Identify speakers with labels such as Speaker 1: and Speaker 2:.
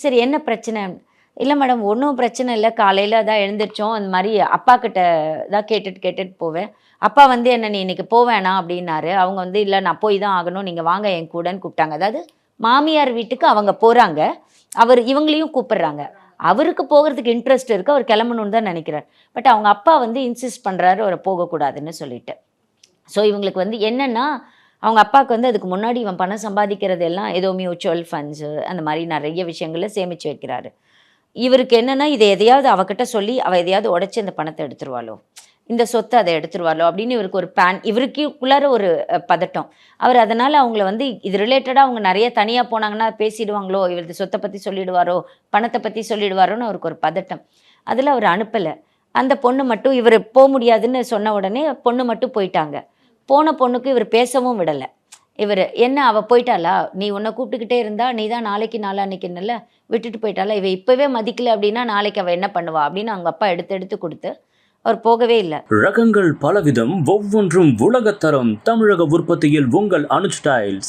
Speaker 1: சரி என்ன பிரச்சனை? இல்லை மேடம் ஒன்றும் பிரச்சனை இல்லை, காலையில் தான் எழுந்திரிச்சோம், அந்த மாதிரி அப்பா கிட்ட தான் கேட்டுட்டு போவேன். அப்பா வந்து என்ன நீ இன்னைக்கு போவேணாம் அப்படின்னாரு. அவங்க வந்து இல்லை நான் போய் தான் ஆகணும், நீங்கள் வாங்க என் கூடன்னு கூப்பிட்டாங்க. அதாவது மாமியார் வீட்டுக்கு அவங்க போகிறாங்க, இவங்களையும் கூப்பிடுறாங்க. அவருக்கு போகிறதுக்கு இன்ட்ரெஸ்ட் இருக்குது, அவர் கிளம்பணும்னு தான் நினைக்கிறார். பட் அவங்க அப்பா வந்து இன்சிஸ்ட் பண்ணுறாரு அவரை போகக்கூடாதுன்னு சொல்லிட்டு. ஸோ இவங்களுக்கு வந்து என்னென்னா, அவங்க அப்பாவுக்கு வந்து அதுக்கு முன்னாடி இவன் பணம் சம்பாதிக்கிறது எல்லாம் ஏதோ மியூச்சுவல் ஃபண்ட்ஸு அந்த மாதிரி நிறைய விஷயங்களை சேமித்து வைக்கிறாரு. இவருக்கு என்னென்னா, இதை எதையாவது அவகிட்ட சொல்லி அவள் எதையாவது உடச்சி அந்த பணத்தை எடுத்துருவாளோ, இந்த சொத்தை அதை எடுத்துருவாளோ அப்படின்னு இவருக்கு ஒரு இவருக்குள்ளார ஒரு பதட்டம். அவர் அதனால் அவங்கள வந்து இது ரிலேட்டடாக அவங்க நிறைய தனியாக போனாங்கன்னா பேசிடுவாங்களோ, இவரது சொத்தை பற்றி சொல்லிடுவாரோ, பணத்தை பற்றி சொல்லிடுவாரோன்னு அவருக்கு ஒரு பதட்டம். அதில் அவர் அனுப்பலை. அந்த பொண்ணு மட்டும் இவர் போக முடியாதுன்னு சொன்ன உடனே பொண்ணு மட்டும் போயிட்டாங்க. போன பொண்ணுக்கு இவர் பேசவும் விடலை. இவர் என்ன அவள் போயிட்டாளா, நீ உன்னை கூப்பிட்டுக்கிட்டே இருந்தா, நீ தான் நாளைக்கு நாளான்னைக்குன்னுல விட்டுட்டு போயிட்டாளா, இவ இப்போவே மதிக்கலை அப்படின்னா நாளைக்கு அவள் என்ன பண்ணுவா அப்படின்னு அவங்க அப்பா எடுத்து கொடுத்து அவர் போகவே இல்லை.
Speaker 2: ரகங்கள் பலவிதம், ஒவ்வொன்றும் உலகத்தரம். தமிழக உற்பத்தியில் உங்கள் அனுஜ் டைல்ஸ்.